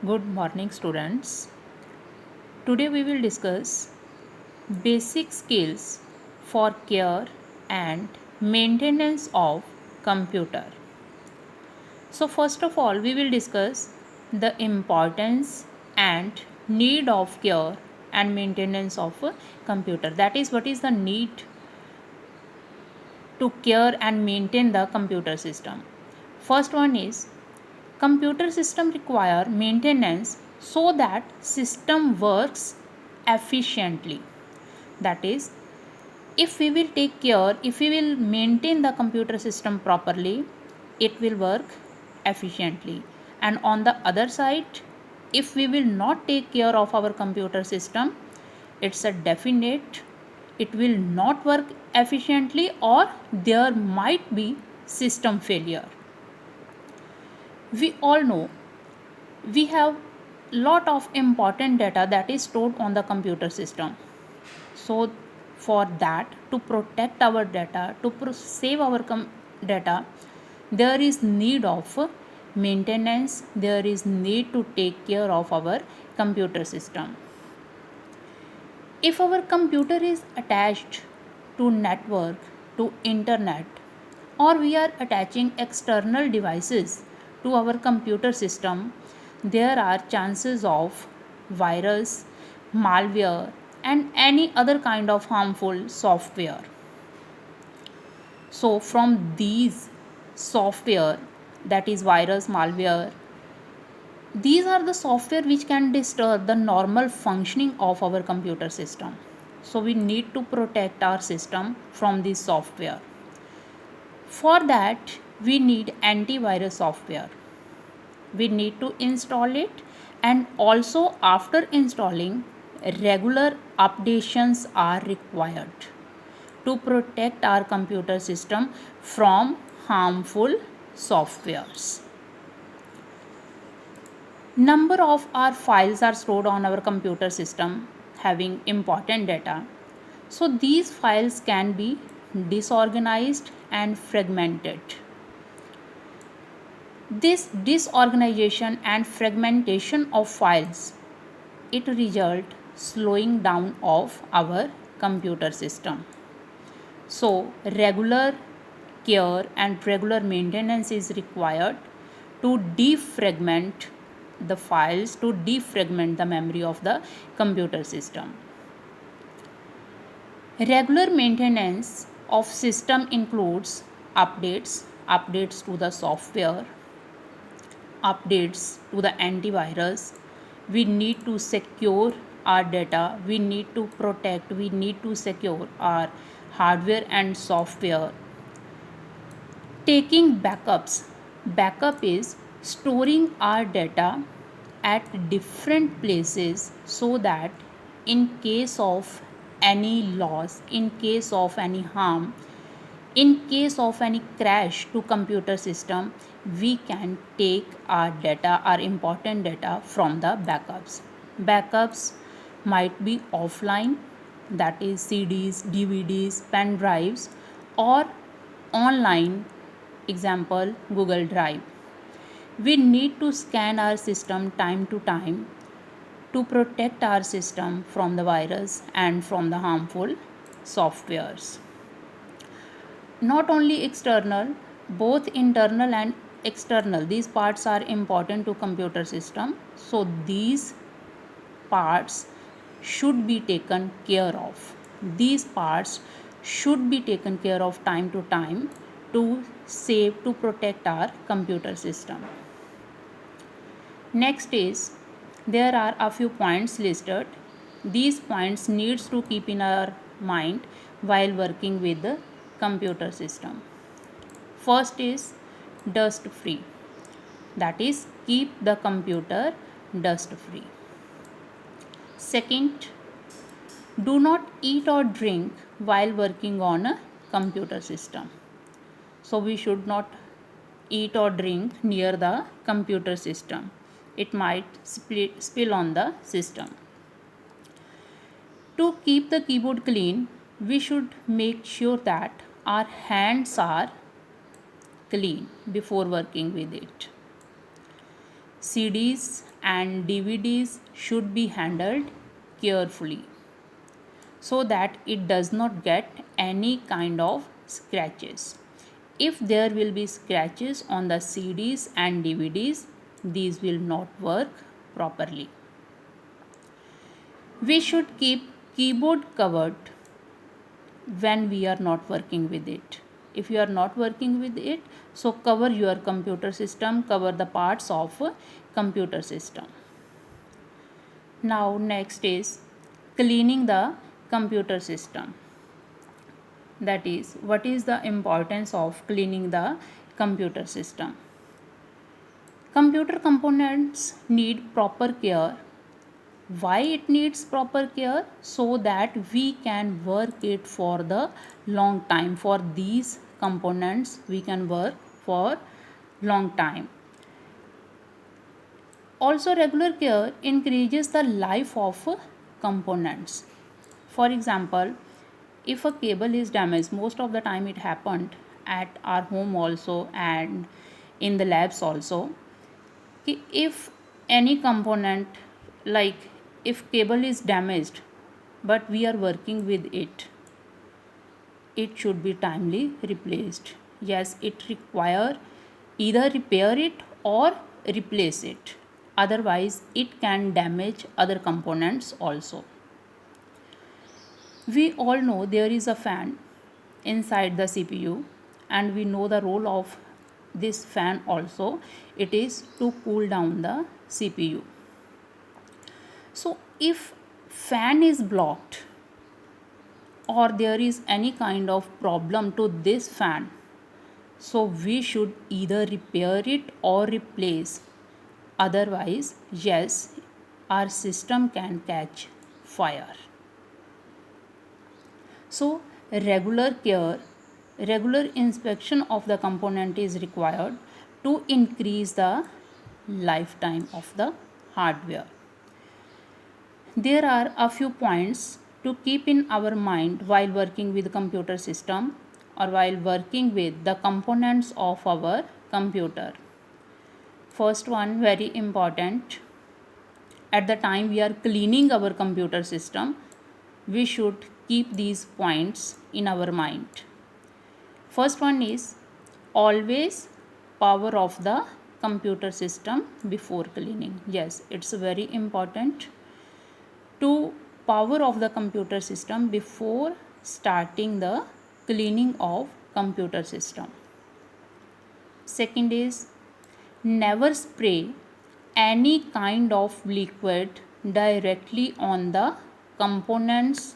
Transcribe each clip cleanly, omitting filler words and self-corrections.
Good morning, students. Today we will discuss basic skills for care and maintenance of computer. So first of all, we will discuss the importance and need of care and maintenance of a computer. That is, what is the need to care and maintain the computer system. First one is computer system require maintenance so that system works efficiently. That is, if we will take care, if we will maintain the computer system properly, it will work efficiently. And on the other side, if we will not take care of our computer system, it's a definite it will not work efficiently, or there might be system failure. We all know we have lot of important data that is stored on the computer system. So for that, to protect our data, to save our data, there is need of maintenance, there is need to take care of our computer system. If our computer is attached to network, to internet, or we are attaching external devices to our computer system, there are chances of virus, malware, and any other kind of harmful software. So from these software, that is virus, malware, these are the software which can disturb the normal functioning of our computer system. So we need to protect our system from this software. For that, we need antivirus software. We need to install it, and also after installing, regular updations are required to protect our computer system from harmful softwares. Number of our files are stored on our computer system having important data. So these files can be disorganized and fragmented. This disorganization and fragmentation of files, it result slowing down of our computer system. So regular care and regular maintenance is required to defragment the files, to defragment the memory of the computer system. Regular maintenance of system includes updates to the software, updates to the antivirus. We need to secure our data, we need to protect, we need to secure our hardware and software. Taking backups. Backup is storing our data at different places so that in case of any loss, in case of any harm, in case of any crash to computer system, we can take our data, our important data from the backups. Backups might be offline, that is CDs, DVDs, pen drives, or online, example Google Drive. We need to scan our system time to time to protect our system from the virus and from the harmful softwares. Not only external, both internal and external, these parts are important to computer system. So these parts should be taken care of. These parts should be taken care of time to time to save, to protect our computer system. Next is, there are a few points listed. These points needs to keep in our mind while working with the computer system. First is dust free. That is, keep the computer dust free. Second, do not eat or drink while working on a computer system. So we should not eat or drink near the computer system. It might spill on the system. To keep the keyboard clean, we should make sure that our hands are clean before working with it. CDs and DVDs should be handled carefully so that it does not get any kind of scratches. If there will be scratches on the CDs and DVDs, these will not work properly. We should keep keyboard covered when we are not working with it. If you are not working with it, so cover your computer system, cover the parts of computer system. Now next is cleaning the computer system. That is, what is the importance of cleaning the computer system? Computer components need proper care. Why it needs proper care? So that we can work it for the long time. For these components we can work for long time. Also, regular care increases the life of components. For example, if a cable is damaged, most of the time it happened at our home also and in the labs also. If any component, like if cable is damaged but we are working with it, it should be timely replaced. Yes, it require either repair it or replace it, otherwise it can damage other components also. We all know there is a fan inside the CPU, and we know the role of this fan also. It is to cool down the CPU. So if fan is blocked or there is any kind of problem to this fan, so we should either repair it or replace. Otherwise, yes, our system can catch fire. So regular care, regular inspection of the component is required to increase the lifetime of the hardware. There are a few points to keep in our mind while working with computer system or while working with the components of our computer. First one, very important, at the time we are cleaning our computer system, we should keep these points in our mind. First one is always power off the computer system before cleaning. Yes, it's very important to power off the computer system before starting the cleaning of computer system. Second is never spray any kind of liquid directly on the components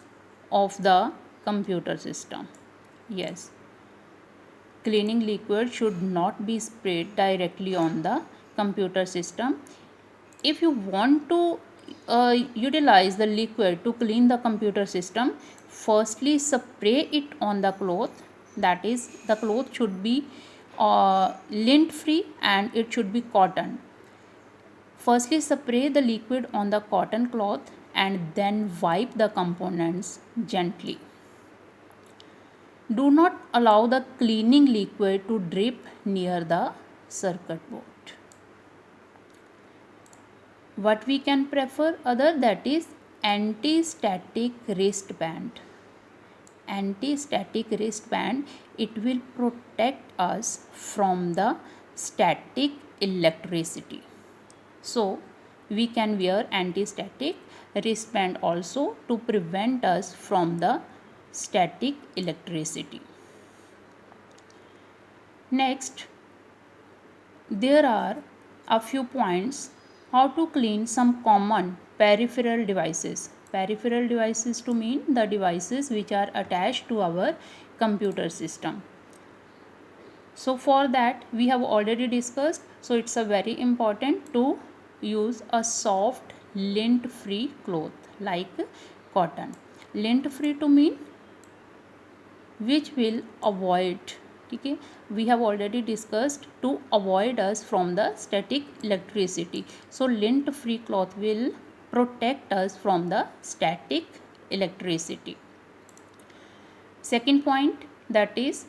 of the computer system. Yes, cleaning liquid should not be sprayed directly on the computer system. If you want to utilize the liquid to clean the computer system, firstly spray it on the cloth. That is, the cloth should be lint free and it should be cotton. Firstly spray the liquid on the cotton cloth and then wipe the components gently. Do not allow the cleaning liquid to drip near the circuit board. What we can prefer other, that is anti-static wristband. Anti-static wristband, it will protect us from the static electricity. So we can wear anti-static wristband also to prevent us from the static electricity. Next, there are a few points how to clean some common peripheral devices. Peripheral devices to mean the devices which are attached to our computer system. So for that we have already discussed. So it's a very important to use a soft lint free cloth like cotton. Lint free to mean which will avoid, okay, we have already discussed, to avoid us from the static electricity. So lint free cloth will protect us from the static electricity. Second point, that is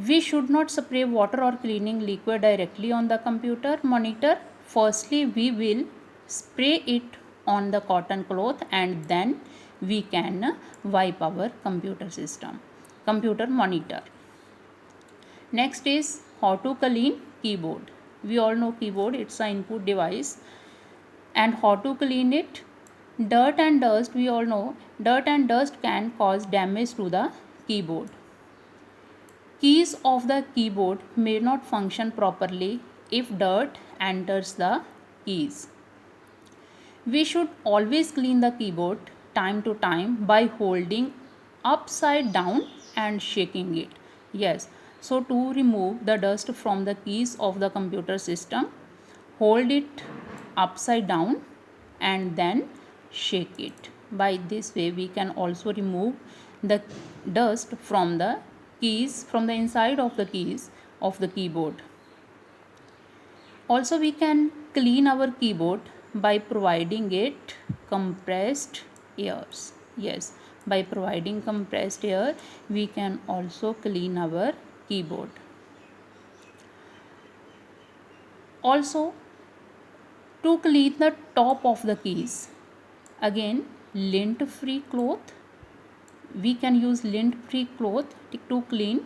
we should not spray water or cleaning liquid directly on the computer monitor. firstly we will spray it on the cotton cloth and then we can wipe our computer monitor. Next is how to clean keyboard. We all know keyboard, it's an input device. And how to clean it? Dirt and dust, we all know dirt and dust can cause damage to the keyboard. Keys of the keyboard may not function properly if dirt enters the keys. We should always clean the keyboard time to time by holding upside down and shaking it. Yes, so to remove the dust from the keys of the computer system, hold it upside down and then shake it. By this way we can also remove the dust from the keys, from the inside of the keys of the keyboard. Also we can clean our keyboard by providing it compressed airs. Yes, by providing compressed air we can also clean our keyboard. Also, to clean the top of the keys, again lint free cloth, we can use lint free cloth to clean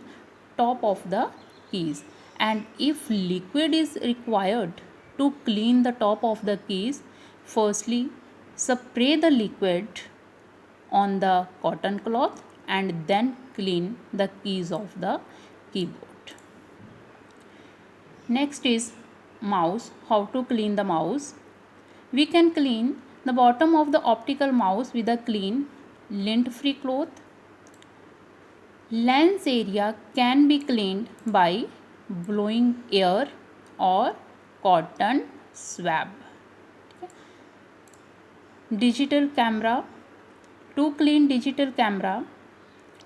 top of the keys. And if liquid is required to clean the top of the keys, firstly spray the liquid on the cotton cloth and then clean the keys of the keyboard. Next is mouse, how to clean the mouse. We can clean the bottom of the optical mouse with a clean lint free cloth. Lens area can be cleaned by blowing air or cotton swab. Digital camera. To clean digital camera,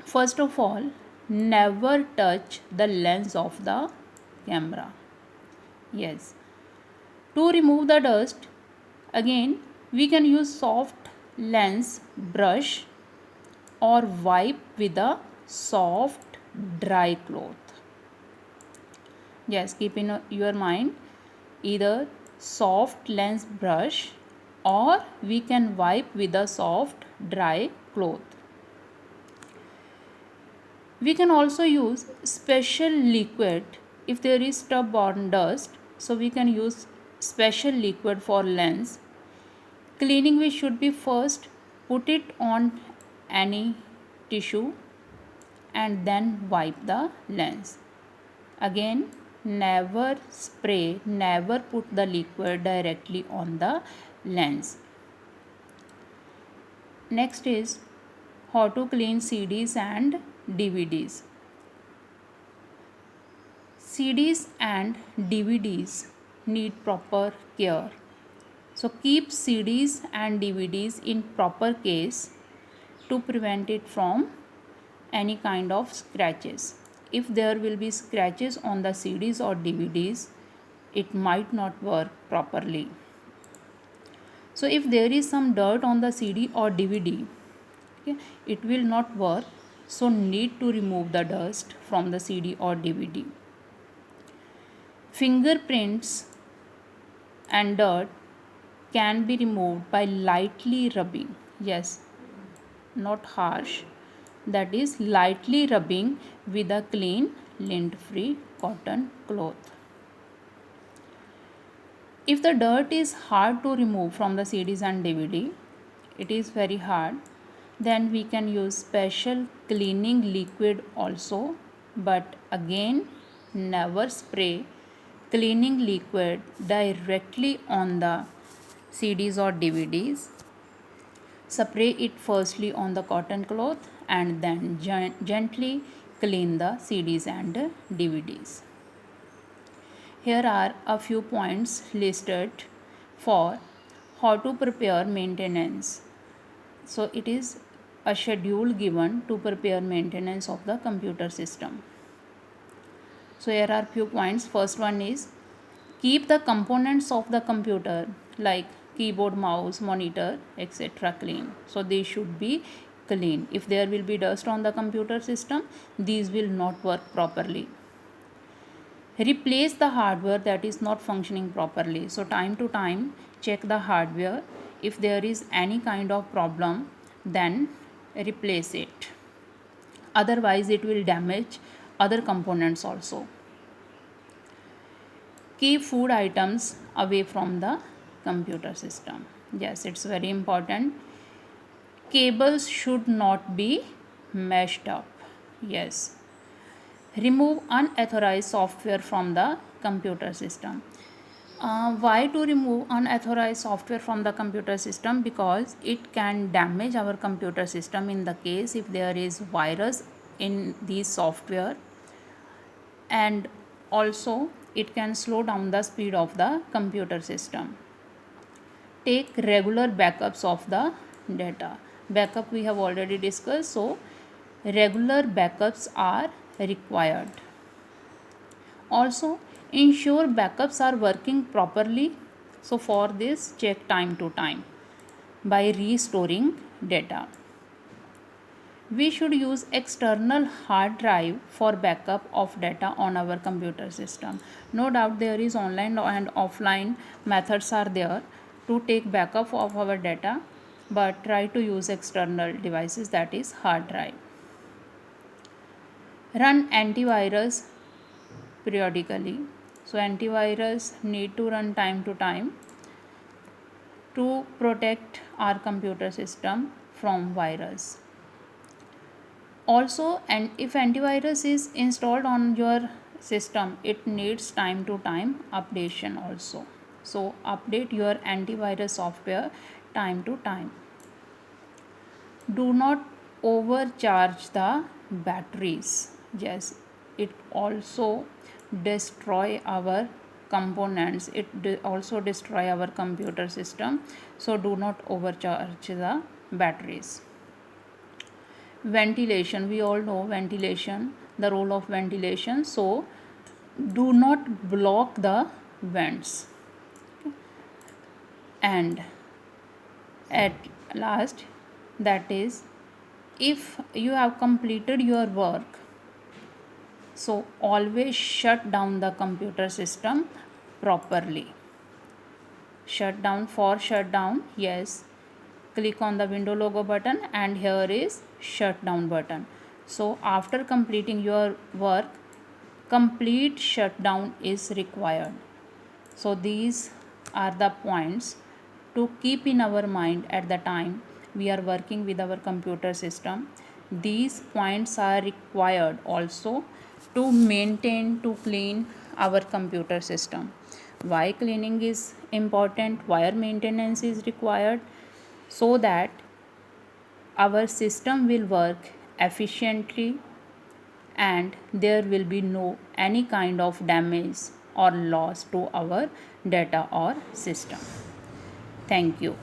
first of all, never touch the lens of the camera. Yes. To remove the dust, again we can use soft lens brush or wipe with a soft dry cloth. Yes, keep in your mind either soft lens brush or we can wipe with a soft dry cloth. We can also use special liquid if there is stub-borne dust. So we can use special liquid for lens. Cleaning, we should be first put it on any tissue and then wipe the lens. Again, never spray, never put the liquid directly on the lens. Next is how to clean CDs and DVDs. CDs and DVDs need proper care. So keep CDs and DVDs in proper case to prevent it from any kind of scratches. If there will be scratches on the CDs or DVDs, it might not work properly. So if there is some dirt on the CD or DVD, okay, it will not work. So need to remove the dust from the CD or DVD. Fingerprints and dirt can be removed by lightly rubbing. Yes, not harsh. That is lightly rubbing with a clean lint-free cotton cloth. If the dirt is hard to remove from the CDs and DVD, it is very hard, then we can use special cleaning liquid also, but again never spray cleaning liquid directly on the CDs or DVDs. Spray it firstly on the cotton cloth and then gently clean the CDs and DVDs. Here are a few points listed for how to prepare maintenance. So it is a schedule given to prepare maintenance of the computer system. So here are few points. First one is keep the components of the computer like keyboard, mouse, monitor, etc. clean. So they should be clean. If there will be dust on the computer system, these will not work properly. Replace the hardware that is not functioning properly. So time to time check the hardware. If there is any kind of problem, then replace it. Otherwise it will damage other components also. Keep food items away from the computer system. Yes, it's very important. Cables should not be meshed up. Yes. Remove unauthorized software from the computer system. Why to remove unauthorized software from the computer system? Because it can damage our computer system in the case if there is virus in these software, and also it can slow down the speed of the computer system. Take regular backups of the data. Backup we have already discussed, so regular backups are required. Also ensure backups are working properly. So for this check time to time by restoring data. We should use external hard drive for backup of data on our computer system. No doubt there is online and offline methods are there to take backup of our data, but try to use external devices, that is hard drive. Run antivirus periodically. So antivirus need to run time to time to protect our computer system from virus. Also, and if antivirus is installed on your system, it needs time to time updation also. So update your antivirus software time to time. Do not overcharge the batteries. Yes, it also destroy our components, it also destroy our computer system, so do not overcharge the batteries. Ventilation, we all know ventilation, the role of ventilation, so do not block the vents. And at last, that is, if you have completed your work, so always shut down the computer system properly. Shut down, for shut down, yes, click on the window logo button and here is shut down button. So after completing your work, complete shutdown is required. So these are the points to keep in our mind at the time we are working with our computer system. These points are required also to maintain, to clean our computer system. Why cleaning is important, why maintenance is required? So that our system will work efficiently and there will be no any kind of damage or loss to our data or system. Thank you.